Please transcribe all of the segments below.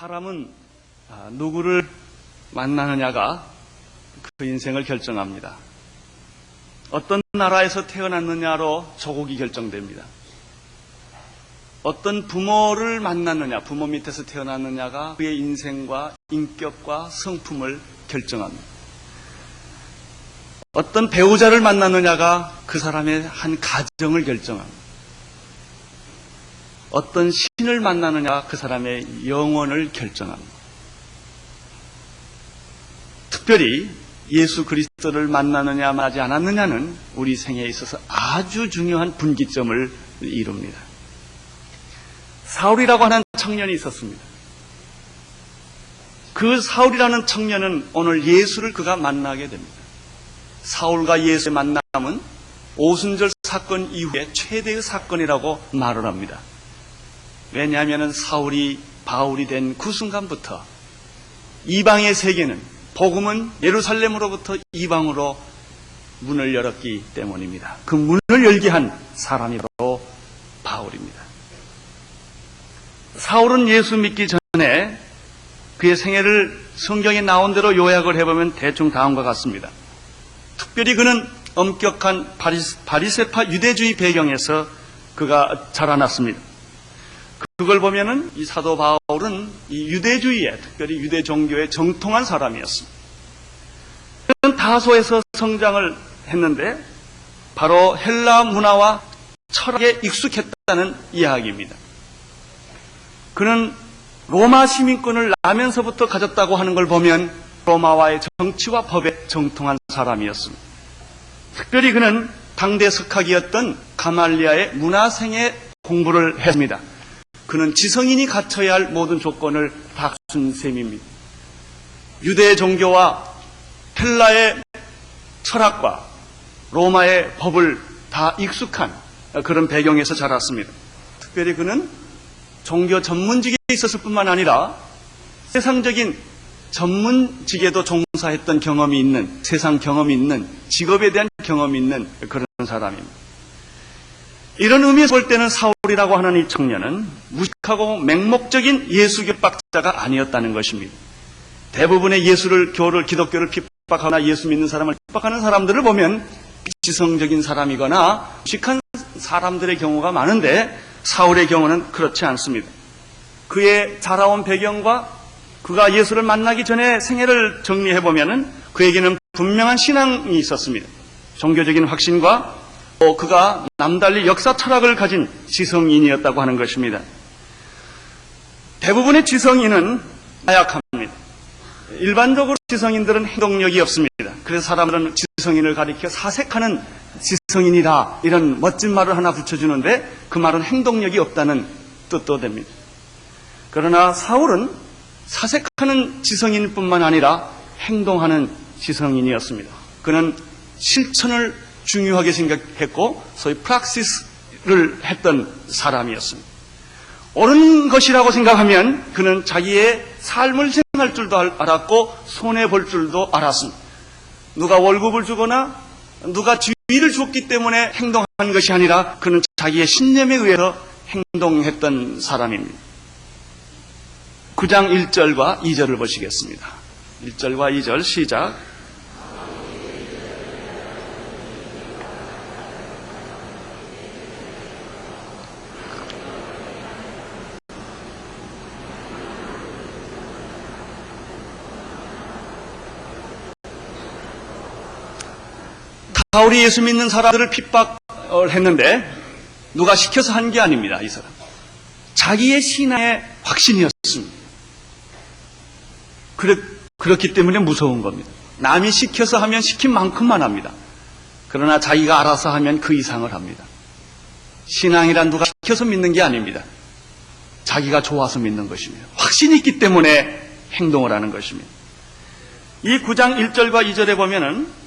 사람은 누구를 만나느냐가 그 인생을 결정합니다. 어떤 나라에서 태어났느냐로 조국이 결정됩니다. 어떤 부모를 만났느냐, 부모 밑에서 태어났느냐가 그의 인생과 인격과 성품을 결정합니다. 어떤 배우자를 만났느냐가 그 사람의 한 가정을 결정합니다. 어떤 신을 만나느냐가 그 사람의 영혼을 결정합니다. 특별히 예수 그리스도를 만나느냐 만나지 않았느냐는 우리 생애에 있어서 아주 중요한 분기점을 이룹니다. 사울이라고 하는 청년이 있었습니다. 그 사울이라는 청년은 오늘 예수를 그가 만나게 됩니다. 사울과 예수의 만남은 오순절 사건 이후에 최대의 사건이라고 말을 합니다. 왜냐하면 사울이 바울이 된 그 순간부터 이방의 세계는, 복음은 예루살렘으로부터 이방으로 문을 열었기 때문입니다. 그 문을 열게 한 사람이 바로 바울입니다. 사울은 예수 믿기 전에 그의 생애를 성경에 나온 대로 요약을 해보면 대충 다음과 같습니다. 특별히 그는 엄격한 바리새파 유대주의 배경에서 그가 자라났습니다. 그걸 보면은 이 사도 바울은 이 유대주의에, 특별히 유대 종교에 정통한 사람이었습니다. 그는 다소에서 성장을 했는데 바로 헬라 문화와 철학에 익숙했다는 이야기입니다. 그는 로마 시민권을 나면서부터 가졌다고 하는 걸 보면 로마와의 정치와 법에 정통한 사람이었습니다. 특별히 그는 당대 석학이었던 가말리아의 문화생애 공부를 했습니다. 그는 지성인이 갖춰야 할 모든 조건을 다 갖춘 셈입니다. 유대 종교와 헬라의 철학과 로마의 법을 다 익숙한 그런 배경에서 자랐습니다. 특별히 그는 종교 전문직에 있었을 뿐만 아니라 세상적인 전문직에도 종사했던 경험이 있는, 세상 경험이 있는, 직업에 대한 경험이 있는 그런 사람입니다. 이런 의미에서 볼 때는 사울이라고 하는 이 청년은 무식하고 맹목적인 예수교 핍박자가 아니었다는 것입니다. 대부분의 기독교를 핍박하거나 예수 믿는 사람을 핍박하는 사람들을 보면 지성적인 사람이거나 무식한 사람들의 경우가 많은데 사울의 경우는 그렇지 않습니다. 그의 자라온 배경과 그가 예수를 만나기 전에 생애를 정리해보면 그에게는 분명한 신앙이 있었습니다. 종교적인 확신과 그가 남달리 역사 철학을 가진 지성인이었다고 하는 것입니다. 대부분의 지성인은 나약합니다. 일반적으로 지성인들은 행동력이 없습니다. 그래서 사람들은 지성인을 가리켜 사색하는 지성인이다, 이런 멋진 말을 하나 붙여주는데 그 말은 행동력이 없다는 뜻도 됩니다. 그러나 사울은 사색하는 지성인뿐만 아니라 행동하는 지성인이었습니다. 그는 실천을 중요하게 생각했고 소위 프락시스를 했던 사람이었습니다. 옳은 것이라고 생각하면 그는 자기의 삶을 생각할 줄도 알았고 손해볼 줄도 알았습니다. 누가 월급을 주거나 누가 지위를 줬기 때문에 행동한 것이 아니라 그는 자기의 신념에 의해서 행동했던 사람입니다. 9장 1절과 2절을 보시겠습니다. 1절과 2절 시작. 사울이 예수 믿는 사람들을 핍박을 했는데 누가 시켜서 한 게 아닙니다. 이 사람 자기의 신앙의 확신이었습니다. 그렇기 때문에 무서운 겁니다. 남이 시켜서 하면 시킨 만큼만 합니다. 그러나 자기가 알아서 하면 그 이상을 합니다. 신앙이란 누가 시켜서 믿는 게 아닙니다. 자기가 좋아서 믿는 것입니다. 확신이 있기 때문에 행동을 하는 것입니다. 이 9장 1절과 2절에 보면은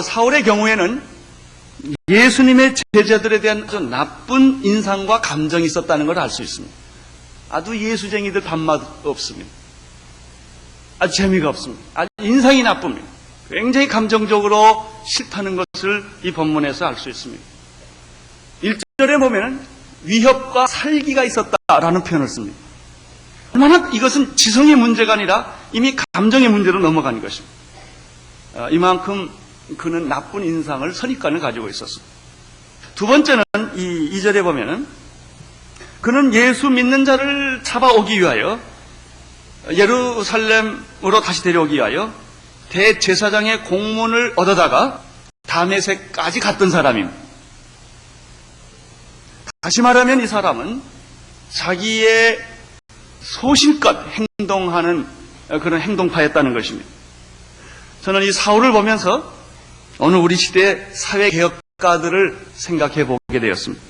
사울의 경우에는 예수님의 제자들에 대한 아주 나쁜 인상과 감정이 있었다는 걸 알 수 있습니다. 아주 예수쟁이들 밥맛 없습니다. 아주 재미가 없습니다. 아주 인상이 나쁩니다. 굉장히 감정적으로 싫다는 것을 이 본문에서 알 수 있습니다. 1절에 보면 위협과 살기가 있었다라는 표현을 씁니다. 얼마나 이것은 지성의 문제가 아니라 이미 감정의 문제로 넘어간 것입니다. 이만큼 그는 나쁜 인상을 선입관을 가지고 있었습니다. 두 번째는 이 2절에 보면은 그는 예수 믿는 자를 잡아오기 위하여 예루살렘으로 다시 데려오기 위하여 대제사장의 공문을 얻어다가 다메섹까지 갔던 사람입니다. 다시 말하면 이 사람은 자기의 소신껏 행동하는 그런 행동파였다는 것입니다. 저는 이 사울을 보면서 오늘 우리 시대의 사회개혁가들을 생각해 보게 되었습니다.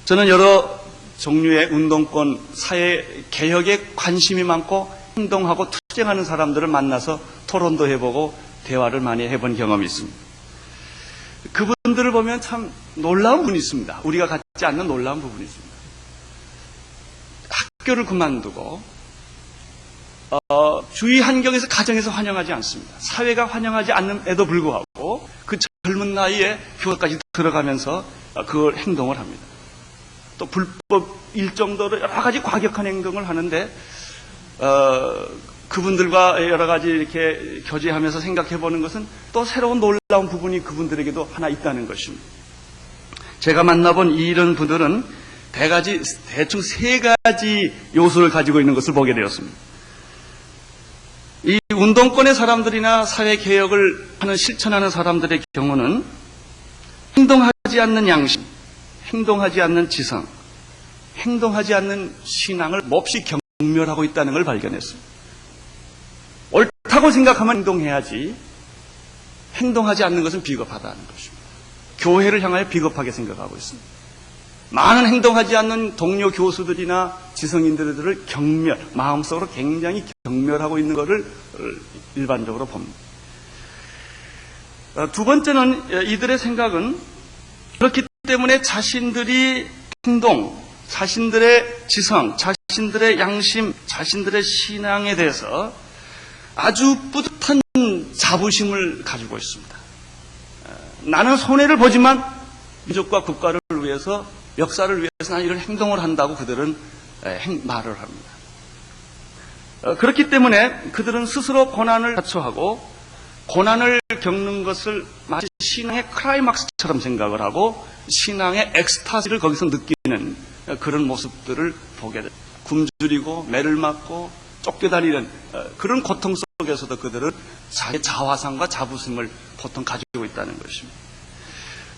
저는 여러 종류의 운동권, 사회개혁에 관심이 많고 행동하고 투쟁하는 사람들을 만나서 토론도 해보고 대화를 많이 해본 경험이 있습니다. 그분들을 보면 참 놀라운 부분이 있습니다. 우리가 갖지 않는 놀라운 부분이 있습니다. 학교를 그만두고 주위 환경에서 가정에서 환영하지 않습니다. 사회가 환영하지 않음에도 불구하고 그 젊은 나이에 교회까지 들어가면서 그걸 행동을 합니다. 또 불법일 정도로 여러 가지 과격한 행동을 하는데 그분들과 여러 가지 이렇게 교제하면서 생각해 보는 것은 또 새로운 놀라운 부분이 그분들에게도 하나 있다는 것입니다. 제가 만나본 이런 분들은 대충 세 가지 요소를 가지고 있는 것을 보게 되었습니다. 이 운동권의 사람들이나 사회개혁을 하는 실천하는 사람들의 경우는 행동하지 않는 양심, 행동하지 않는 지성, 행동하지 않는 신앙을 몹시 경멸하고 있다는 걸 발견했습니다. 옳다고 생각하면 행동해야지 행동하지 않는 것은 비겁하다는 것입니다. 교회를 향하여 비겁하게 생각하고 있습니다. 많은 행동하지 않는 동료 교수들이나 지성인들을 마음속으로 굉장히 경멸하고 있는 것을 일반적으로 봅니다. 두 번째는 이들의 생각은 그렇기 때문에 자신들이 행동, 자신들의 지성, 자신들의 양심, 자신들의 신앙에 대해서 아주 뿌듯한 자부심을 가지고 있습니다. 나는 손해를 보지만 민족과 국가를 위해서, 역사를 위해서 나는 이런 행동을 한다고 그들은 말을 합니다. 그렇기 때문에 그들은 스스로 고난을 자초하고 고난을 겪는 것을 마치 신앙의 클라이막스처럼 생각을 하고 신앙의 엑스타시를 거기서 느끼는 그런 모습들을 보게 됩니다. 굶주리고 매를 맞고 쫓겨다니는 그런 고통 속에서도 그들은 자기 자화상과 자부심을 보통 가지고 있다는 것입니다.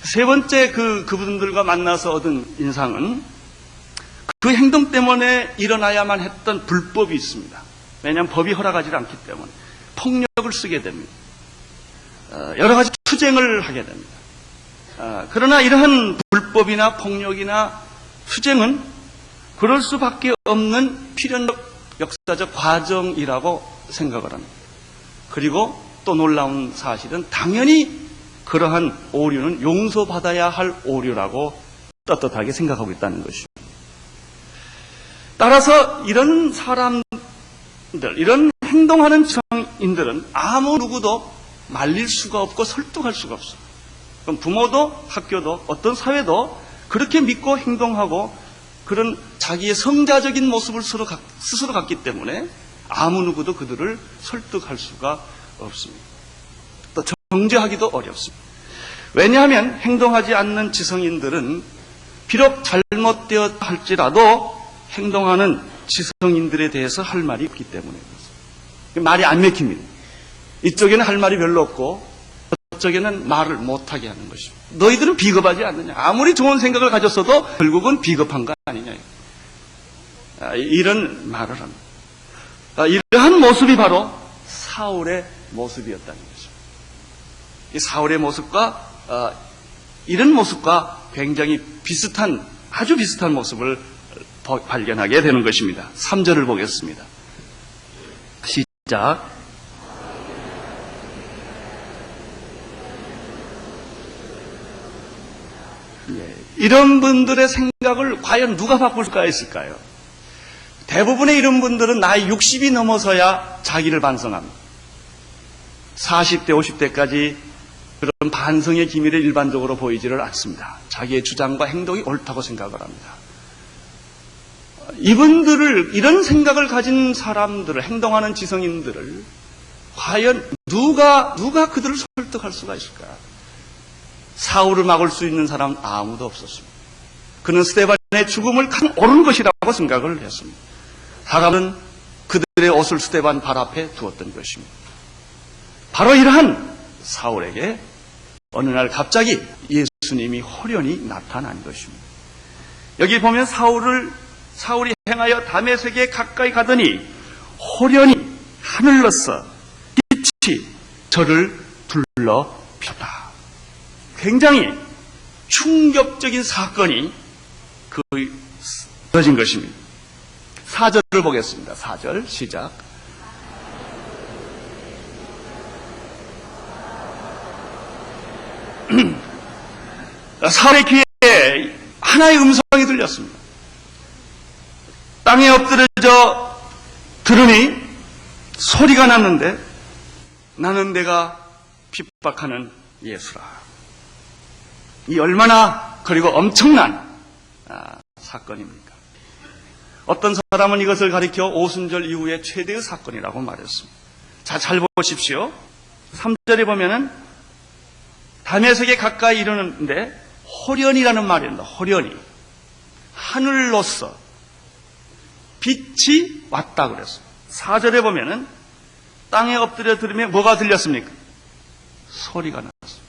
세 번째 그분들과 만나서 얻은 인상은 그 행동 때문에 일어나야만 했던 불법이 있습니다. 왜냐하면 법이 허락하지 않기 때문에 폭력을 쓰게 됩니다. 여러 가지 투쟁을 하게 됩니다. 그러나 이러한 불법이나 폭력이나 투쟁은 그럴 수밖에 없는 필연적 역사적 과정이라고 생각을 합니다. 그리고 또 놀라운 사실은 당연히 그러한 오류는 용서받아야 할 오류라고 떳떳하게 생각하고 있다는 것입니다. 따라서 이런 사람들, 이런 행동하는 지성인들은 아무 누구도 말릴 수가 없고 설득할 수가 없어요. 그럼 부모도 학교도 어떤 사회도 그렇게 믿고 행동하고 그런 자기의 성자적인 모습을 스스로 갖기 때문에 아무 누구도 그들을 설득할 수가 없습니다. 또 정죄하기도 어렵습니다. 왜냐하면 행동하지 않는 지성인들은 비록 잘못되었다 할지라도 행동하는 지성인들에 대해서 할 말이 없기 때문에 그렇습니다. 말이 안 맥힙니다. 이쪽에는 할 말이 별로 없고 저쪽에는 말을 못하게 하는 것입니다. 너희들은 비겁하지 않느냐. 아무리 좋은 생각을 가졌어도 결국은 비겁한 거 아니냐. 이런 말을 합니다. 이러한 모습이 바로 사울의 모습이었다는 것입니다. 이 사울의 모습과 이런 모습과 굉장히 비슷한, 아주 비슷한 모습을 발견하게 되는 것입니다. 3절을 보겠습니다. 시작. 이런 분들의 생각을 과연 누가 바꿀 수가 있을까요? 대부분의 이런 분들은 나이 60이 넘어서야 자기를 반성합니다. 40대, 50대까지 그런 반성의 기미를 일반적으로 보이지를 않습니다. 자기의 주장과 행동이 옳다고 생각을 합니다. 이분들을, 이런 생각을 가진 사람들을, 행동하는 지성인들을 과연 누가 그들을 설득할 수가 있을까? 사울을 막을 수 있는 사람 아무도 없었습니다. 그는 스데반의 죽음을 간 옳은 것이라고 생각을 했습니다. 사람은 그들의 옷을 스데반 발 앞에 두었던 것입니다. 바로 이러한 사울에게 어느 날 갑자기 예수님이 호련히 나타난 것입니다. 여기 보면 사울이 행하여 다메섹에 가까이 가더니 호련히 하늘로서 빛이 저를 둘러폈다. 굉장히 충격적인 사건이 벌어진 것입니다. 4절을 보겠습니다. 4절 시작. 사울의 귀에 하나의 음성이 들렸습니다. 땅에 엎드려져 들으니 소리가 났는데 나는 내가 핍박하는 예수라. 이 얼마나 그리고 엄청난 사건입니까? 어떤 사람은 이것을 가리켜 오순절 이후의 최대의 사건이라고 말했습니다. 자, 잘 보십시오. 3절에 보면은 다메섹에 가까이 이르는데 호련이라는 말입니다. 호련이. 하늘로서 빛이 왔다 그랬어요. 4절에 보면은 땅에 엎드려 들으면 뭐가 들렸습니까? 소리가 났어요.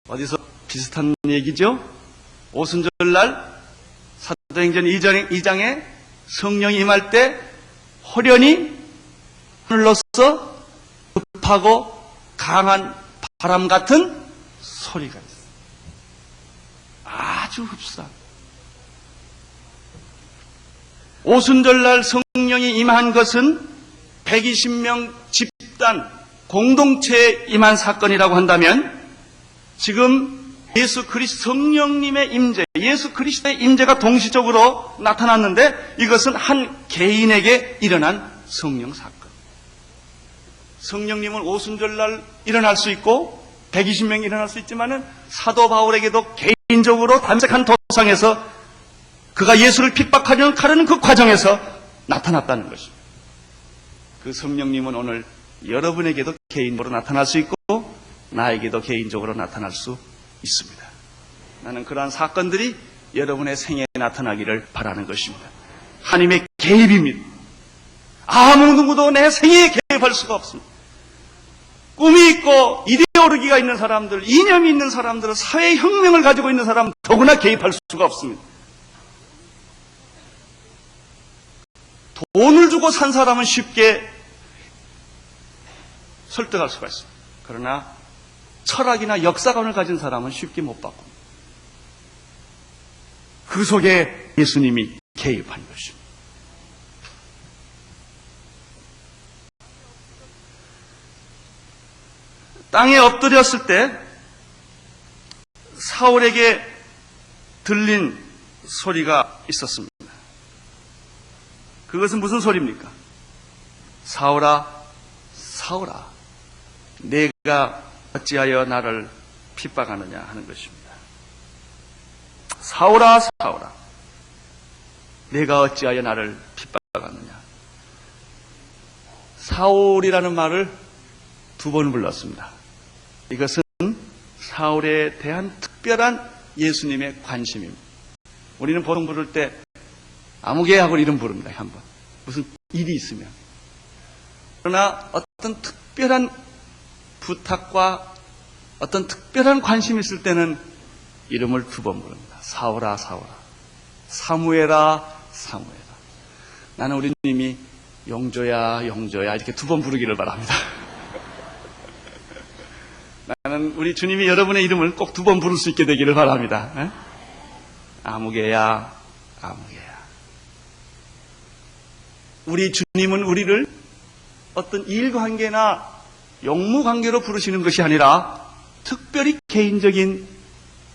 어디서 비슷한 얘기죠? 오순절날 사도행전 2장에 성령이 임할 때 호련히 하늘로서 급하고 강한 바람 같은 소리가 있어요. 아주 흡사한. 오순절날 성령이 임한 것은 120명 집단 공동체에 임한 사건이라고 한다면 지금 예수 그리스도 성령님의 임재, 예수 그리스도의 임재가 동시적으로 나타났는데 이것은 한 개인에게 일어난 성령 사건. 성령님은 오순절날 일어날 수 있고 120명이 일어날 수 있지만은 사도 바울에게도 개인적으로 담색한 도상에서 그가 예수를 핍박하려는 그 과정에서 나타났다는 것입니다. 그 성령님은 오늘 여러분에게도 개인적으로 나타날 수 있고 나에게도 개인적으로 나타날 수 있습니다. 나는 그러한 사건들이 여러분의 생애에 나타나기를 바라는 것입니다. 하나님의 개입입니다. 아무 누구도 내 생애에 개입할 수가 없습니다. 꿈이 있고 이데올로기가 있는 사람들, 이념이 있는 사람들은 사회혁명을 가지고 있는 사람은 더구나 개입할 수가 없습니다. 돈을 주고 산 사람은 쉽게 설득할 수가 있습니다. 그러나 철학이나 역사관을 가진 사람은 쉽게 못 바꿉니다. 그 속에 예수님이 개입한 것입니다. 땅에 엎드렸을 때 사울에게 들린 소리가 있었습니다. 그것은 무슨 소리입니까? 사울아, 사울아, 내가 어찌하여 나를 핍박하느냐 하는 것입니다. 사울아, 사울아, 내가 어찌하여 나를 핍박하느냐. 사울이라는 말을 2번 불렀습니다. 이것은 사울에 대한 특별한 예수님의 관심입니다. 우리는 보통 부를 때 아무개 하고 이름 부릅니다. 한번 무슨 일이 있으면. 그러나 어떤 특별한 부탁과 어떤 특별한 관심이 있을 때는 이름을 2번 부릅니다. 사울아, 사울아, 사무엘아, 사무엘아. 나는 우리 주님이 용조야, 용조야 이렇게 2번 부르기를 바랍니다. 나는 우리 주님이 여러분의 이름을 꼭 2번 부를 수 있게 되기를 바랍니다. 에? 아무개야, 아무개야. 우리 주님은 우리를 어떤 일관계나 용무관계로 부르시는 것이 아니라 특별히 개인적인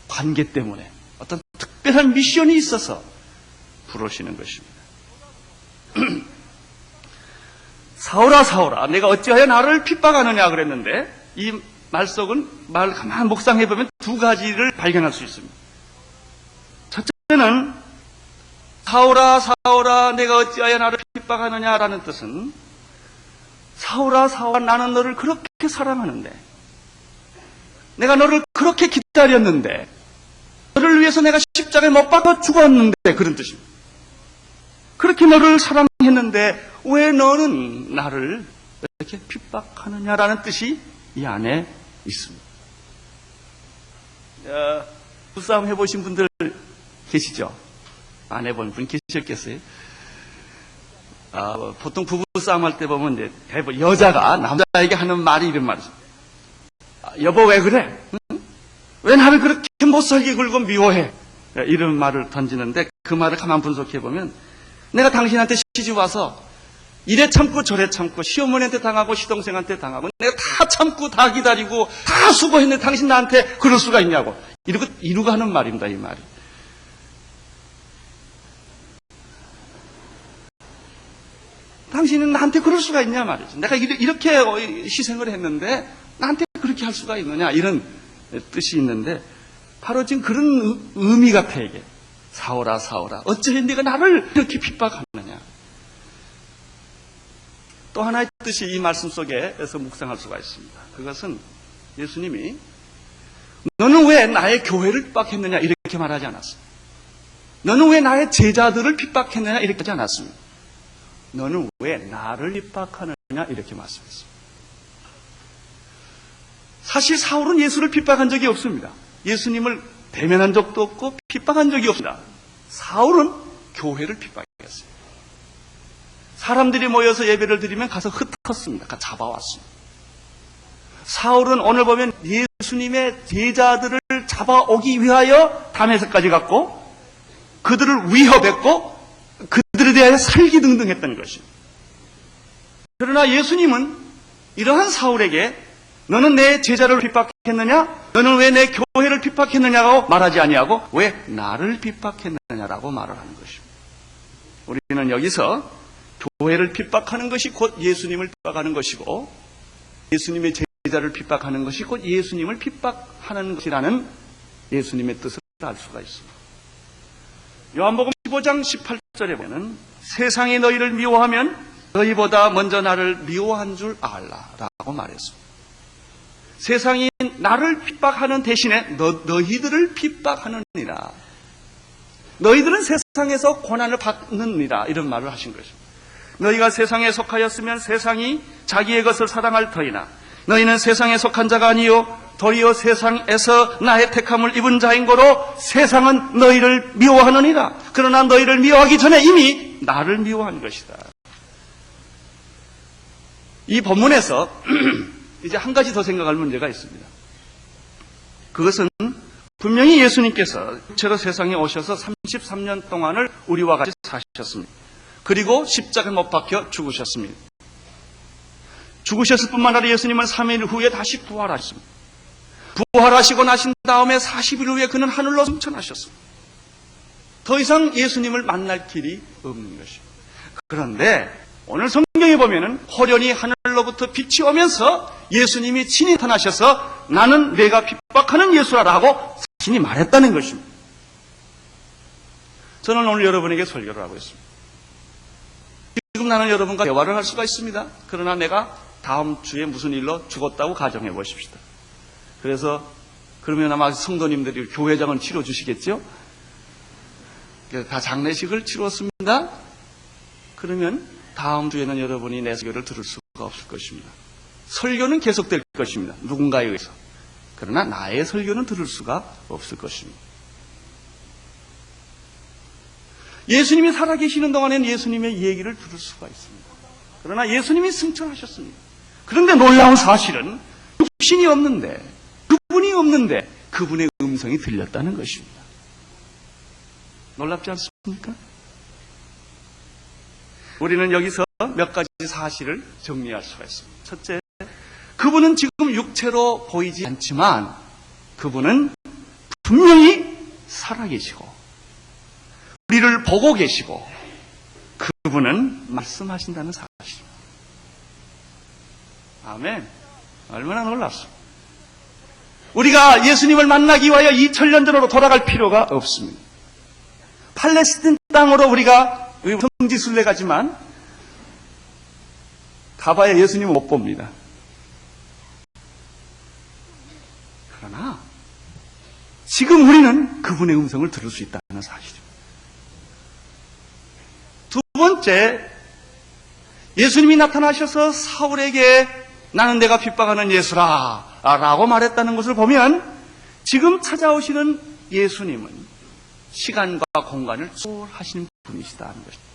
관계 때문에 어떤 특별한 미션이 있어서 부르시는 것입니다. 사울아, 사울아, 내가 어찌하여 나를 핍박하느냐 그랬는데 이 말 속은 말 가만 묵상해 보면 2가지를 발견할 수 있습니다. 첫째는 사울아, 사울아 내가 어찌하여 나를 핍박하느냐라는 뜻은 사울아 사울아 나는 너를 그렇게 사랑하는데 내가 너를 그렇게 기다렸는데 너를 위해서 내가 십자가에 못 박아 죽었는데 그런 뜻입니다. 그렇게 너를 사랑했는데 왜 너는 나를 이렇게 핍박하느냐라는 뜻이 이 안에 있습니다. 부싸움 해보신 분들 계시죠? 안 해본 분 계셨겠어요? 보통 부부싸움 할 때 보면 이제 대부분 여자가 남자에게 하는 말이 이런 말이죠. 여보 왜 그래? 응? 왜 나를 그렇게 못살게 굴고 미워해? 이런 말을 던지는데 그 말을 가만 분석해 보면 내가 당신한테 시집 와서 이래 참고 저래 참고 시어머니한테 당하고 시동생한테 당하고 내가 다 참고 다 기다리고 다 수고했는데 당신 나한테 그럴 수가 있냐고 이루고 하는 말입니다. 이 말이. 당신은 나한테 그럴 수가 있냐 말이죠. 내가 이렇게 희생을 했는데 나한테 그렇게 할 수가 있느냐 이런 뜻이 있는데 바로 지금 그런 의미 같아 이게. 사울아 사울아 어찌해 네가 나를 이렇게 핍박하느냐. 또 하나의 뜻이 이 말씀 속에서 묵상할 수가 있습니다. 그것은 예수님이 너는 왜 나의 교회를 핍박했느냐 이렇게 말하지 않았습니다. 너는 왜 나의 제자들을 핍박했느냐 이렇게 하지 않았습니다. 너는 왜 나를 핍박하느냐 이렇게 말씀했습니다. 사실 사울은 예수를 핍박한 적이 없습니다. 예수님을 대면한 적도 없고 핍박한 적이 없습니다. 사울은 교회를 핍박했어요. 사람들이 모여서 예배를 드리면 가서 흩었습니다. 가서 잡아왔습니다. 사울은 오늘 보면 예수님의 제자들을 잡아오기 위하여 다메섹까지 갔고 그들을 위협했고 그들에 대하여 살기등등했던 것입니다. 그러나 예수님은 이러한 사울에게 너는 내 제자를 핍박했느냐? 너는 왜 내 교회를 핍박했느냐고 말하지 아니하고 왜 나를 핍박했느냐라고 말을 하는 것입니다. 우리는 여기서 교회를 핍박하는 것이 곧 예수님을 핍박하는 것이고 예수님의 제자를 핍박하는 것이 곧 예수님을 핍박하는 것이라는 예수님의 뜻을 알 수가 있습니다. 요한복음 15장 18절에 보면 세상이 너희를 미워하면 너희보다 먼저 나를 미워한 줄 알라라고 말했습니다. 세상이 나를 핍박하는 대신에 너희들을 핍박하느니라. 너희들은 세상에서 고난을 받느니라 이런 말을 하신 것입니다. 너희가 세상에 속하였으면 세상이 자기의 것을 사랑할 터이나 너희는 세상에 속한 자가 아니요 도리어 세상에서 나의 택함을 입은 자인 거로 세상은 너희를 미워하느니라. 그러나 너희를 미워하기 전에 이미 나를 미워한 것이다. 이 본문에서 이제 한 가지 더 생각할 문제가 있습니다. 그것은 분명히 예수님께서 육체로 세상에 오셔서 33년 동안을 우리와 같이 사셨습니다. 그리고 십자가에 못 박혀 죽으셨습니다. 죽으셨을 뿐만 아니라 예수님은 3일 후에 다시 부활하셨습니다. 부활하시고 나신 다음에 40일 후에 그는 하늘로 승천하셨습니다. 더 이상 예수님을 만날 길이 없는 것입니다. 그런데 오늘 성경에 보면은 호련히 하늘로부터 빛이 오면서 예수님이 친히 나타나셔서 나는 내가 핍박하는 예수라라고 친히 말했다는 것입니다. 저는 오늘 여러분에게 설교를 하고 있습니다. 지금 나는 여러분과 대화를 할 수가 있습니다. 그러나 내가 다음 주에 무슨 일로 죽었다고 가정해 보십시다. 그래서 그러면 아마 성도님들이 교회장을 치러 주시겠죠? 다 장례식을 치렀습니다. 그러면 다음 주에는 여러분이 내 설교를 들을 수가 없을 것입니다. 설교는 계속될 것입니다. 누군가에 의해서. 그러나 나의 설교는 들을 수가 없을 것입니다. 예수님이 살아계시는 동안에는 예수님의 얘기를 들을 수가 있습니다. 그러나 예수님이 승천하셨습니다. 그런데 놀라운 사실은 육신이 없는데 그분이 없는데 그분의 음성이 들렸다는 것입니다. 놀랍지 않습니까? 우리는 여기서 몇 가지 사실을 정리할 수가 있습니다. 첫째, 그분은 지금 육체로 보이지 않지만 그분은 분명히 살아계시고 우리를 보고 계시고 그분은 말씀하신다는 사실입니다. 아멘. 얼마나 놀랍습니까? 우리가 예수님을 만나기 위하여 2000년 전으로 돌아갈 필요가 없습니다. 팔레스틴 땅으로 우리가 성지순례가지만 가봐야 예수님은 못 봅니다. 그러나 지금 우리는 그분의 음성을 들을 수 있다는 사실입니다. 두 번째, 예수님이 나타나셔서 사울에게 나는 내가 핍박하는 예수라 라고 말했다는 것을 보면 지금 찾아오시는 예수님은 시간과 공간을 초월하시는 분이시다는 것입니다.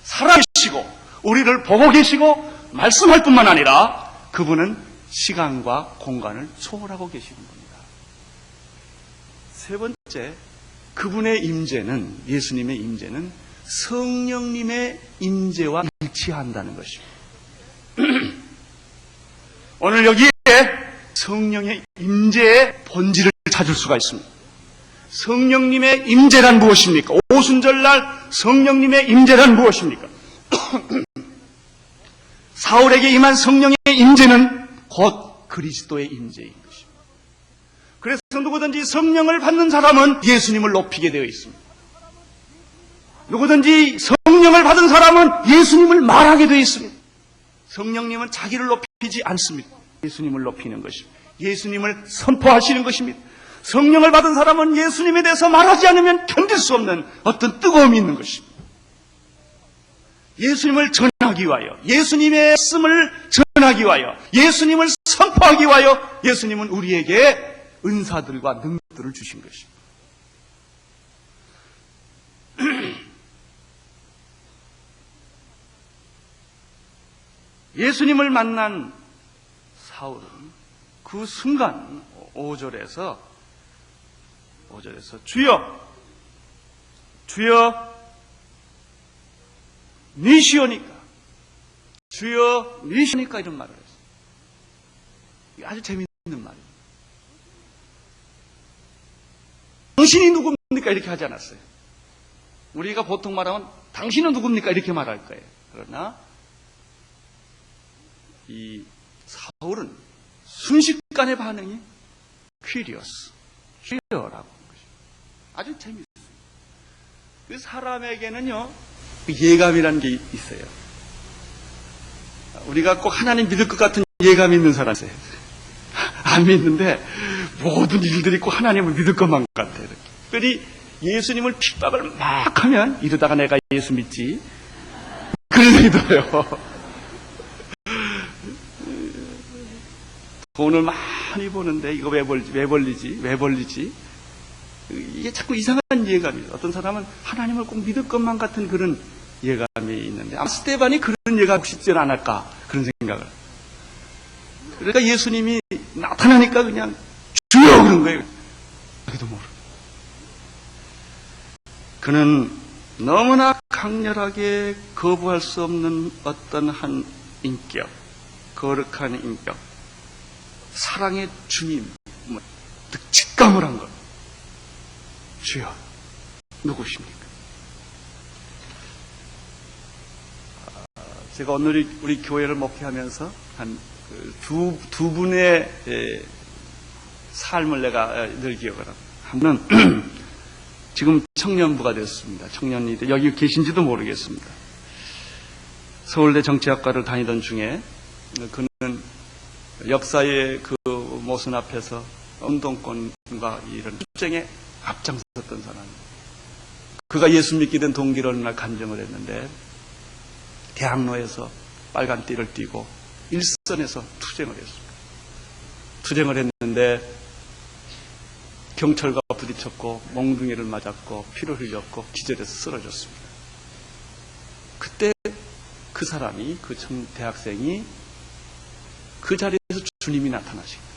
살아계시고 우리를 보고 계시고 말씀할 뿐만 아니라 그분은 시간과 공간을 초월하고 계시는 분입니다. 세 번째, 그분의 임재는, 예수님의 임재는 성령님의 임재와 일치한다는 것입니다. 오늘 여기에 성령의 임재의 본질을 찾을 수가 있습니다. 성령님의 임재란 무엇입니까? 오순절날 성령님의 임재란 무엇입니까? 사울에게 임한 성령의 임재는 곧 그리스도의 임재인 것입니다. 그래서 누구든지 성령을 받는 사람은 예수님을 높이게 되어 있습니다. 누구든지 성령을 받은 사람은 예수님을 말하게 되어 있습니다. 성령님은 자기를 높이지 않습니다. 예수님을 높이는 것입니다. 예수님을 선포하시는 것입니다. 성령을 받은 사람은 예수님에 대해서 말하지 않으면 견딜 수 없는 어떤 뜨거움이 있는 것입니다. 예수님을 전하기 위하여, 예수님의 말씀을 전하기 위하여, 예수님을 선포하기 위하여 예수님은 우리에게 은사들과 능력들을 주신 것입니다. 예수님을 만난 사울은 그 순간 5절에서 주여 니시오니까 이런 말을 했어요. 이게 아주 재미있는 말이에요. 당신이 누굽니까? 이렇게 하지 않았어요. 우리가 보통 말하면 당신은 누굽니까? 이렇게 말할 거예요. 그러나 이 사울은 순식간의 반응이 퀴리어스, 주여라고 하는 것이죠. 아주 재미있어요. 그 사람에게는요, 예감이라는 게 있어요. 우리가 꼭 하나님 믿을 것 같은 예감이 있는 사람이 있어요. 안 믿는데 모든 일들이 꼭 하나님을 믿을 것만 같아요. 특별히 예수님을 핍박을 막 하면 이러다가 내가 예수 믿지? 그런 생각이 들어요. 돈을 많이 버는데 이거 왜 벌리지? 이게 자꾸 이상한 예감이에요. 어떤 사람은 하나님을 꼭 믿을 것만 같은 그런 예감이 있는데 아마 스테반이 그런 예감 혹시 있지 않을까 그런 생각을. 그러니까 예수님이 나타나니까 그냥 주여 그런 거예요. 자기도 모르고. 그는 너무나 강렬하게 거부할 수 없는 어떤 한 인격, 거룩한 인격, 사랑의 주님, 직감을 한 것. 주여, 누구십니까? 제가 오늘 우리 교회를 목회하면서 한 두 분의 삶을 내가 늘 기억을 합니다. 한 분은 지금 청년부가 됐습니다. 청년이 여기 계신지도 모르겠습니다. 서울대 정치학과를 다니던 중에 그는 역사의 그 모순 앞에서 운동권과 이런 투쟁에 앞장섰던 사람입니다. 그가 예수 믿게 된 동기를 얼마나 간증을 했는데 대학로에서 빨간 띠를 띠고 일선에서 투쟁을 했습니다. 투쟁을 했는데 경찰과 부딪혔고 몽둥이를 맞았고 피를 흘렸고 기절해서 쓰러졌습니다. 그때 그 사람이, 그 대학생이 그 자리에서 주님이 나타나신 거예요.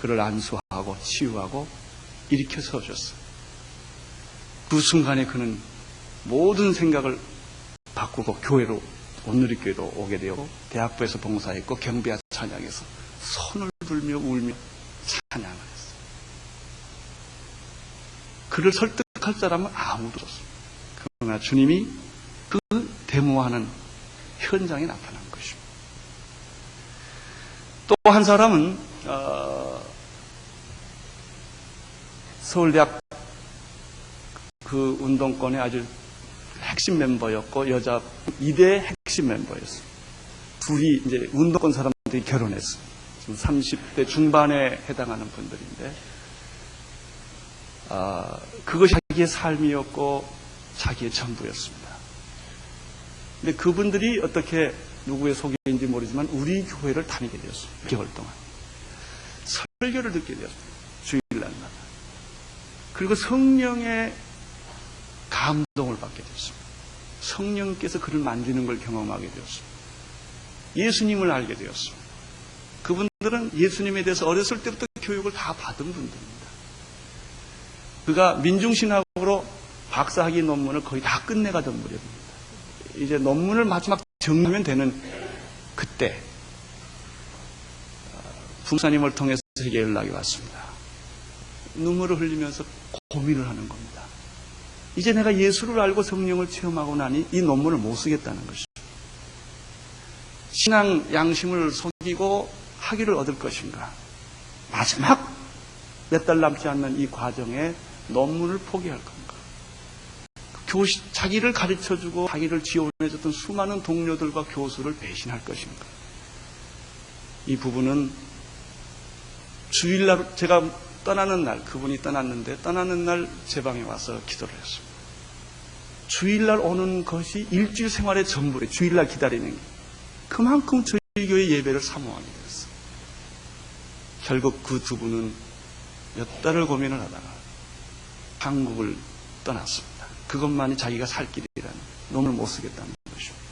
그를 안수하고 치유하고 일으켜 세워줬어요. 그 순간에 그는 모든 생각을 바꾸고 교회로, 온누리교회로 오게 되고 대학부에서 봉사했고 경배와 찬양해서 손을 들며 울며 찬양을 했어요. 그를 설득할 사람은 아무도 없었습니다. 그러나 주님이 그 데모하는 현장에 나타난 것입니다. 또 한 사람은 서울대학 그 운동권의 아주 핵심 멤버였고 여자 2대 핵심 멤버였어요. 둘이 이제 운동권 사람들이 결혼했어요. 지금 30대 중반에 해당하는 분들인데 그것이 자기의 삶이었고 자기의 전부였습니다. 근데 그분들이 어떻게 누구의 소개인지 모르지만 우리 교회를 다니게 되었습니다. 6개월 동안 설교를 듣게 되었습니다. 주일날마다. 그리고 성령의 감동을 받게 되었습니다. 성령께서 그를 만지는 걸 경험하게 되었습니다. 예수님을 알게 되었습니다. 그분들은 예수님에 대해서 어렸을 때부터 교육을 다 받은 분들입니다. 그가 민중신학으로 박사학위 논문을 거의 다 끝내가던 무렵입니다. 이제 논문을 마지막 정리하면 되는 그때 부목사님을 통해서 제게 연락이 왔습니다. 눈물을 흘리면서 고민을 하는 겁니다. 이제 내가 예수를 알고 성령을 체험하고 나니 이 논문을 못 쓰겠다는 것이죠. 신앙 양심을 속이고 학위를 얻을 것인가. 마지막 몇 달 남지 않는 이 과정에 논문을 포기할 건가. 자기를 가르쳐주고 자기를 지원해줬던 수많은 동료들과 교수를 배신할 것인가. 이 부분은 주일날 제가 떠나는 날, 그분이 떠났는데 떠나는 날 제 방에 와서 기도를 했습니다. 주일날 오는 것이 일주일 생활의 전부래. 주일날 기다리는 게. 그만큼 저희 교회 예배를 사모하게 됐어요. 결국 그 두 분은 몇 달을 고민을 하다가 한국을 떠났습니다. 그것만이 자기가 살 길이라는, 논문을 못 쓰겠다는 것입니다.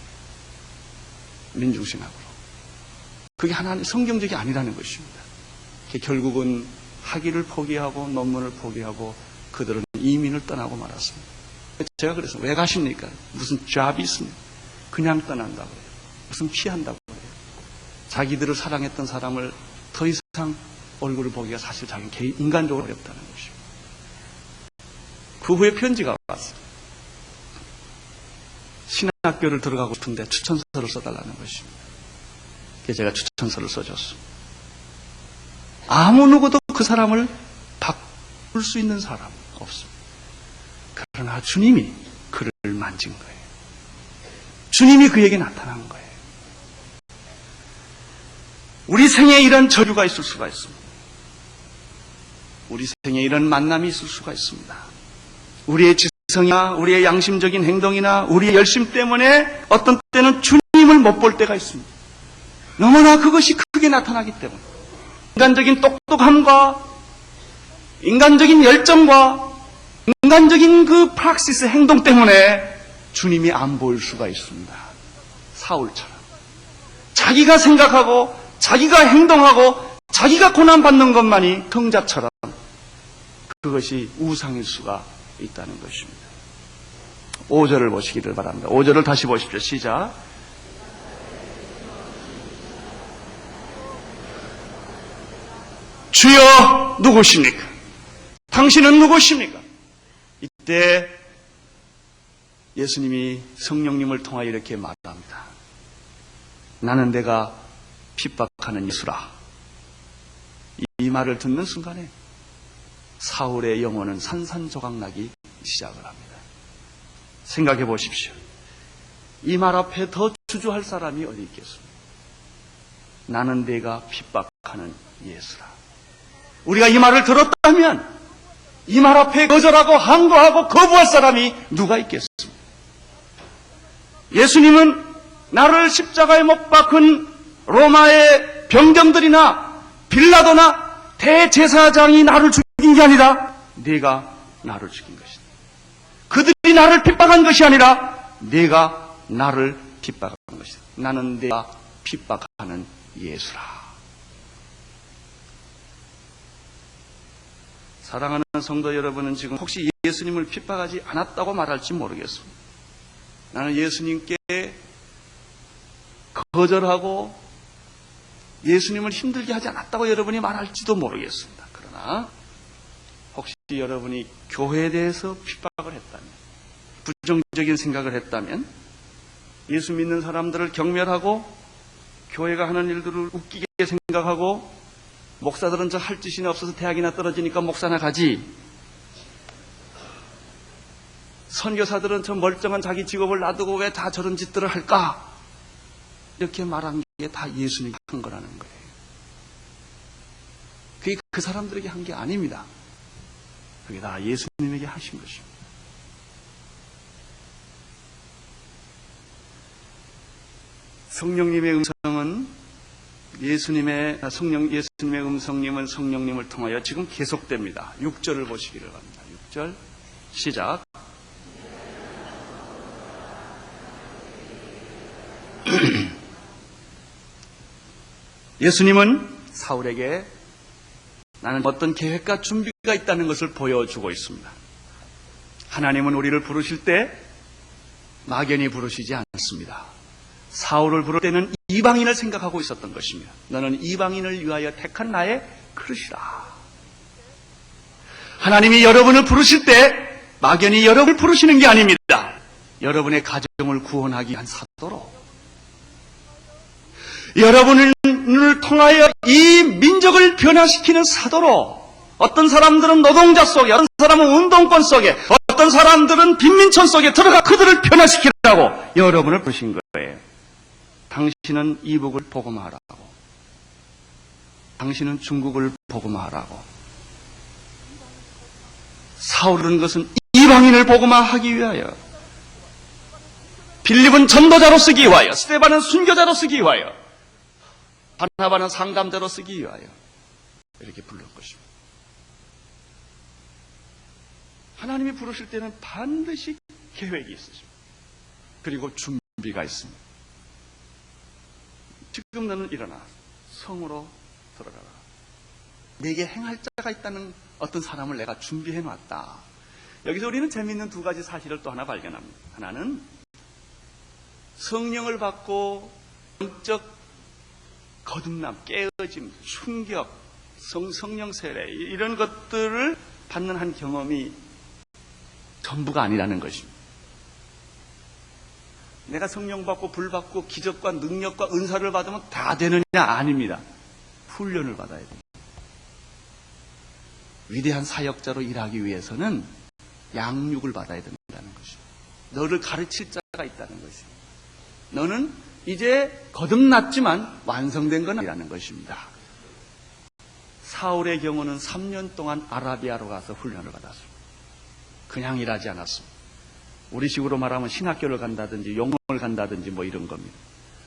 민중신학으로. 그게 하나님 성경적이 아니라는 것입니다. 결국은 학위를 포기하고 논문을 포기하고 그들은 이민을 떠나고 말았습니다. 제가 그래서 왜 가십니까? 무슨 잡이 있습니까? 그냥 떠난다고 해요. 무슨 피한다고 해요. 자기들을 사랑했던 사람을 더 이상 얼굴을 보기가 사실 자기는 인간적으로 어렵다는 것입니다. 그 후에 편지가 왔어요. 신학교를 들어가고 싶은데 추천서를 써달라는 것입니다. 그래서 제가 추천서를 써줬습니다. 아무 누구도 그 사람을 바꿀 수 있는 사람은 없습니다. 그러나 주님이 그를 만진 거예요. 주님이 그에게 나타난 거예요. 우리 생에 이런 저주가 있을 수가 있습니다. 우리 생에 이런 만남이 있을 수가 있습니다. 우리의 지성이나 우리의 양심적인 행동이나 우리의 열심 때문에 어떤 때는 주님을 못 볼 때가 있습니다. 너무나 그것이 크게 나타나기 때문에 인간적인 똑똑함과 인간적인 열정과 인간적인 그 프락시스 행동 때문에 주님이 안 보일 수가 있습니다. 사울처럼 자기가 생각하고 자기가 행동하고 자기가 고난받는 것만이 경자처럼 그것이 우상일 수가 있다는 것입니다. 5절을 보시기를 바랍니다. 5절을 다시 보십시오. 시작. 주여 누구십니까? 당신은 누구십니까? 이때 예수님이 성령님을 통하여 이렇게 말합니다. 나는 내가 핍박하는 예수라. 이 말을 듣는 순간에 사울의 영혼은 산산조각나기 시작을 합니다. 생각해 보십시오. 이 말 앞에 더 주저할 사람이 어디 있겠습니까? 나는 내가 핍박하는 예수라. 우리가 이 말을 들었다면 이 말 앞에 거절하고 항거하고 거부할 사람이 누가 있겠습니까? 예수님은 나를 십자가에 못 박은 로마의 병정들이나 빌라도나 대제사장이 나를 죽인 게 아니라 네가 나를 죽인 것이다. 그들이 나를 핍박한 것이 아니라 네가 나를 핍박한 것이다. 나는 내가 핍박하는 예수라. 사랑하는 성도 여러분은 지금 혹시 예수님을 핍박하지 않았다고 말할지 모르겠습니다. 나는 예수님께 거절하고 예수님을 힘들게 하지 않았다고 여러분이 말할지도 모르겠습니다. 그러나 혹시 여러분이 교회에 대해서 핍박을 했다면, 부정적인 생각을 했다면, 예수 믿는 사람들을 경멸하고 교회가 하는 일들을 웃기게 생각하고 목사들은 저 할 짓이나 없어서 대학이나 떨어지니까 목사나 가지, 선교사들은 저 멀쩡한 자기 직업을 놔두고 왜 다 저런 짓들을 할까? 이렇게 말한 게 다 예수님이 한 거라는 거예요. 그게 그 사람들에게 한 게 아닙니다. 그게 다 예수님에게 하신 것입니다. 성령님의 음성은 예수님의 음성님은 성령님을 통하여 지금 계속됩니다. 6절을 보시기를 바랍니다. 6절 시작. 예수님은 사울에게 나는 어떤 계획과 준비가 있다는 것을 보여주고 있습니다. 하나님은 우리를 부르실 때 막연히 부르시지 않습니다. 사울을 부를 때는 이방인을 생각하고 있었던 것입니다. 너는 이방인을 위하여 택한 나의 그릇이라. 하나님이 여러분을 부르실 때 막연히 여러분을 부르시는 게 아닙니다. 여러분의 가정을 구원하기 위한 사도로, 여러분을 통하여 이 민족을 변화시키는 사도로, 어떤 사람들은 노동자 속에, 어떤 사람은 운동권 속에, 어떤 사람들은 빈민촌 속에 들어가 그들을 변화시키라고 여러분을 부르신 거예요. 당신은 이북을 복음하라고, 당신은 중국을 복음하라고. 사울은 것은 이방인을 복음화하기 위하여, 빌립은 전도자로 쓰기 위하여, 스데반은 순교자로 쓰기 위하여, 바나바는 상담자로 쓰기 위하여 이렇게 부른 것입니다. 하나님이 부르실 때는 반드시 계획이 있으십니다. 그리고 준비가 있습니다. 지금 너는 일어나 성으로 들어가라. 내게 행할 자가 있다는 어떤 사람을 내가 준비해 놨다. 여기서 우리는 재미있는 두 가지 사실을 또 하나 발견합니다. 하나는 성령을 받고 영적 거듭남, 깨어짐, 충격, 성령 세례 이런 것들을 받는 한 경험이 전부가 아니라는 것입니다. 내가 성령 받고 불 받고 기적과 능력과 은사를 받으면 다 되느냐? 아닙니다. 훈련을 받아야 됩니다. 위대한 사역자로 일하기 위해서는 양육을 받아야 된다는 것입니다. 너를 가르칠 자가 있다는 것입니다. 너는 이제 거듭났지만 완성된 건 아니라는 것입니다. 사울의 경우는 3년 동안 아라비아로 가서 훈련을 받았습니다. 그냥 일하지 않았습니다. 우리 식으로 말하면 신학교를 간다든지 용평을 간다든지 뭐 이런 겁니다.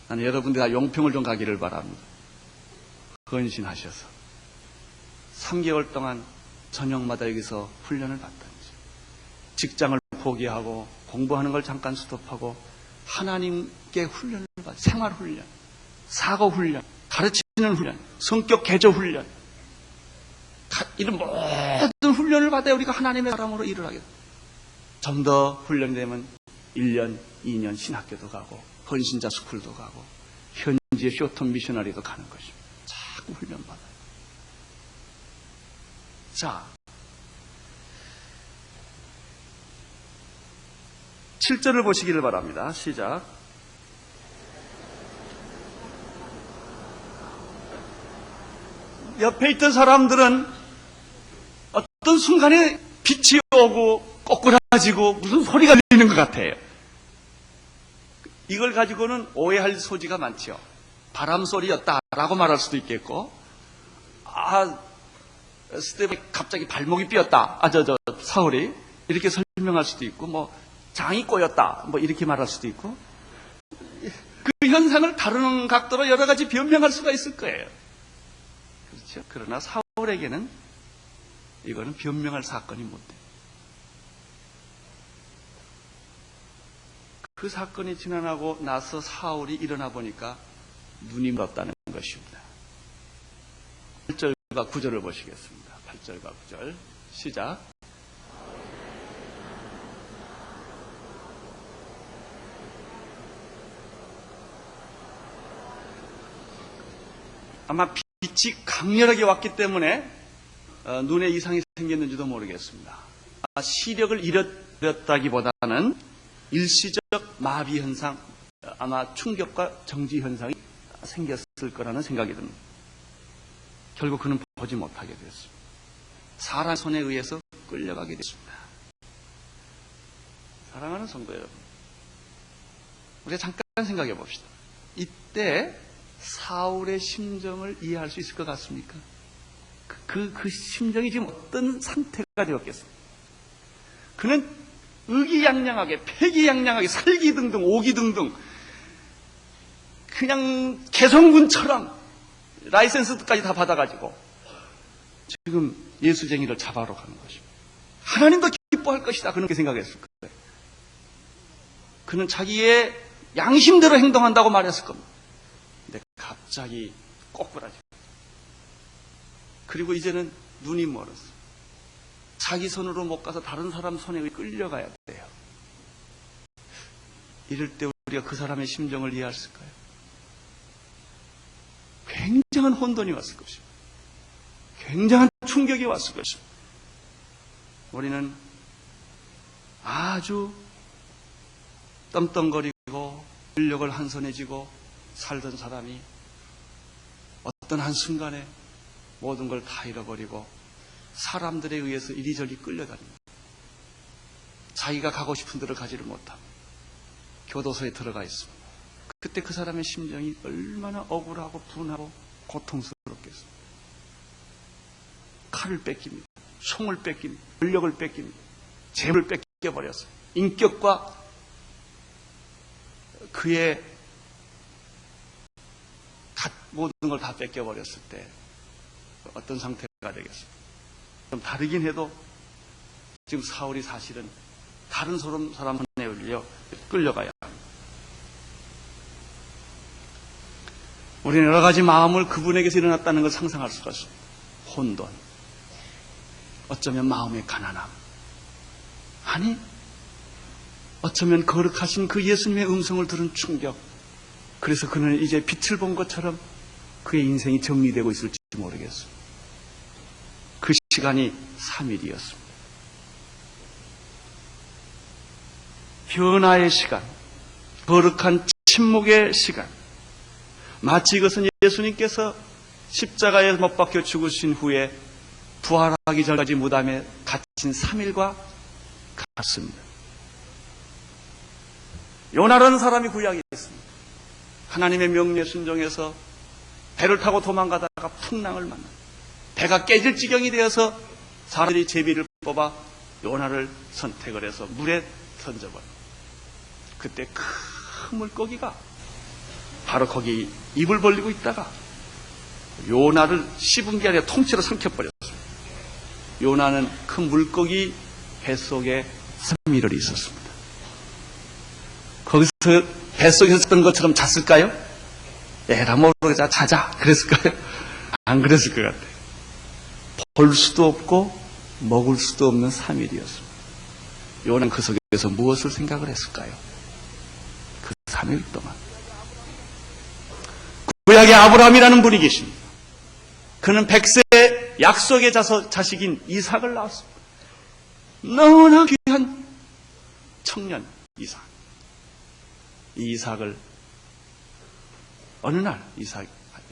나는 여러분들 다 용평을 좀 가기를 바랍니다. 헌신하셔서 3개월 동안 저녁마다 여기서 훈련을 받든지, 직장을 포기하고 공부하는 걸 잠깐 스톱하고 하나님께 훈련을 받아, 생활훈련, 사고훈련, 가르치는 훈련, 성격 개조 훈련, 이런 모든 훈련을 받아야 우리가 하나님의 사람으로 일을 하게 됩니다. 좀 더 훈련되면 1년, 2년 신학교도 가고 헌신자 스쿨도 가고 현지의 쇼텀 미셔너리도 가는 것입니다. 자꾸 훈련받아요. 자, 7절을 보시기를 바랍니다. 시작. 옆에 있던 사람들은 어떤 순간에 빛이 오고 꼬꾸라지고 무슨 소리가 들리는 것 같아요. 이걸 가지고는 오해할 소지가 많죠. 바람소리였다라고 말할 수도 있겠고, 스테반이 갑자기 발목이 삐었다. 사울이 이렇게 설명할 수도 있고, 뭐 장이 꼬였다. 뭐 이렇게 말할 수도 있고, 그 현상을 다루는 각도로 여러 가지 변명할 수가 있을 거예요. 그렇죠? 그러나 사울에게는 이거는 변명할 사건이 못 돼요. 그 사건이 지나고 나서 사울이 일어나 보니까 눈이 멀었다는 것입니다. 8절과 9절을 보시겠습니다. 8절과 9절 시작. 아마 빛이 강렬하게 왔기 때문에 눈에 이상이 생겼는지도 모르겠습니다. 시력을 잃었다기보다는 일시적 마비 현상, 아마 충격과 정지 현상이 생겼을 거라는 생각이 듭니다. 결국 그는 보지 못하게 되었습니다. 사람 손에 의해서 끌려가게 됐습니다. 사랑하는 성도 여러분, 우리가 잠깐 생각해 봅시다. 이때 사울의 심정을 이해할 수 있을 것 같습니까? 그 심정이 지금 어떤 상태가 되었겠습니까? 그는 의기양양하게, 패기양양하게, 살기등등, 오기등등, 그냥 개성군처럼 라이센스까지 다 받아가지고 지금 예수쟁이를 잡아러 가는 것입니다. 하나님도 기뻐할 것이다, 그렇게 생각했을 거예요. 그는 자기의 양심대로 행동한다고 말했을 겁니다. 근데 갑자기 꼬꾸라져. 그리고 이제는 눈이 멀었어. 자기 손으로 못 가서 다른 사람 손에 끌려가야 돼요. 이럴 때 우리가 그 사람의 심정을 이해할 수 있을까요? 굉장한 혼돈이 왔을 것입니다. 굉장한 충격이 왔을 것입니다. 우리는 아주 떵떵거리고 권력을 한 손에 쥐고 살던 사람이 어떤 한순간에 모든 걸 다 잃어버리고 사람들에 의해서 이리저리 끌려다닙니다. 자기가 가고 싶은 데를 가지를 못하고 교도소에 들어가 있습니다. 그때 그 사람의 심정이 얼마나 억울하고 분하고 고통스럽겠습니까? 칼을 뺏깁니다. 총을 뺏깁니다. 권력을 뺏깁니다. 재물을 뺏겨버렸어요. 인격과 그의 모든 걸 다 뺏겨버렸을 때 어떤 상태가 되겠습니까? 좀 다르긴 해도 지금 사울이 사실은 다른 사람 손에 올려 끌려가야 합니다. 우리는 여러 가지 마음을 그분에게서 일어났다는 걸 상상할 수가 있습니다. 혼돈, 어쩌면 마음의 가난함, 아니 어쩌면 거룩하신 그 예수님의 음성을 들은 충격, 그래서 그는 이제 빛을 본 것처럼 그의 인생이 정리되고 있을지 모르겠습니다. 그 시간이 3일이었습니다. 변화의 시간, 거룩한 침묵의 시간, 마치 이것은 예수님께서 십자가에 못 박혀 죽으신 후에 부활하기 전까지 무덤에 갇힌 3일과 같습니다. 요나라는 사람이 구약에 있습니다. 하나님의 명령에 순종해서 배를 타고 도망가다가 풍랑을 만나 배가 깨질 지경이 되어서 사람들이 제비를 뽑아 요나를 선택을 해서 물에 던져버려요. 그때 큰 물고기가 바로 거기 입을 벌리고 있다가 요나를 씹은 게 아니라 통째로 삼켜버렸어요. 요나는 큰 물고기 뱃속에 3일을 있었습니다. 거기서 뱃속에 있었던 것처럼 잤을까요? 에라 모르겠다, 자자 그랬을까요? 안 그랬을 것 같아요. 볼 수도 없고 먹을 수도 없는 3일이었습니다. 요나는 그 속에서 무엇을 생각을 했을까요? 그 3일 동안 구약의 아브라함이라는 분이 계십니다. 그는 100세 약속의 자식인 이삭을 낳았습니다. 너무나 귀한 청년 이삭. 이 이삭을 어느 날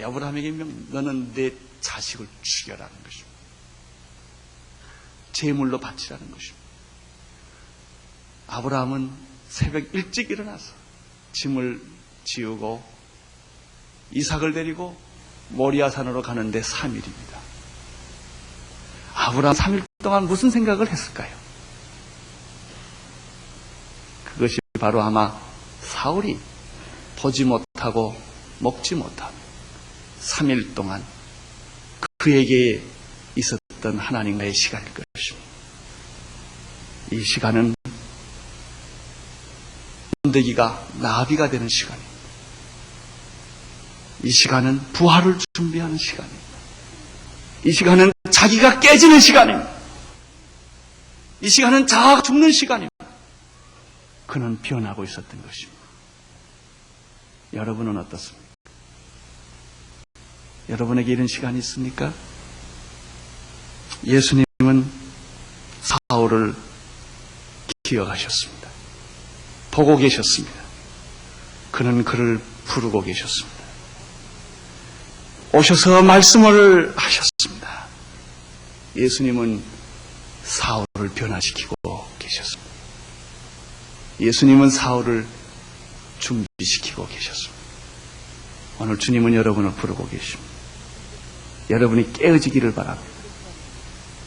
아브라함에게 너는 내 자식을 죽여라는 것입니다. 제물로 바치라는 것입니다. 아브라함은 새벽 일찍 일어나서 짐을 지우고 이삭을 데리고 모리아산으로 가는데 3일입니다. 아브라함 3일 동안 무슨 생각을 했을까요? 그것이 바로 아마 사울이 보지 못하고 먹지 못하고 3일 동안 그에게 있었던 하나님과의 시간일 것입니다. 이 시간은 번데기가 나비가 되는 시간입니다. 이 시간은 부활을 준비하는 시간입니다. 이 시간은 자기가 깨지는 시간입니다. 이 시간은 자아가 죽는 시간입니다. 그는 변하고 있었던 것입니다. 여러분은 어떻습니까? 여러분에게 이런 시간이 있습니까? 예수님은 사울을 기억하셨습니다. 보고 계셨습니다. 그는 그를 부르고 계셨습니다. 오셔서 말씀을 하셨습니다. 예수님은 사울을 변화시키고 계셨습니다. 예수님은 사울을 준비시키고 계셨습니다. 오늘 주님은 여러분을 부르고 계십니다. 여러분이 깨어지기를 바랍니다.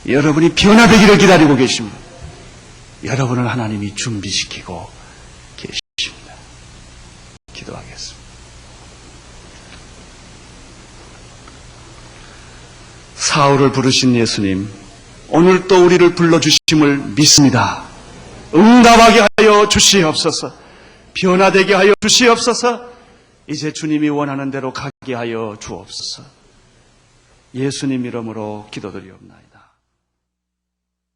여러분이 변화되기를 기다리고 계십니다. 여러분을 하나님이 준비시키고 계십니다. 기도하겠습니다. 사울을 부르신 예수님, 오늘 또 우리를 불러주심을 믿습니다. 응답하게 하여 주시옵소서. 변화되게 하여 주시옵소서. 이제 주님이 원하는 대로 가게 하여 주옵소서. 예수님 이름으로 기도드리옵나이다.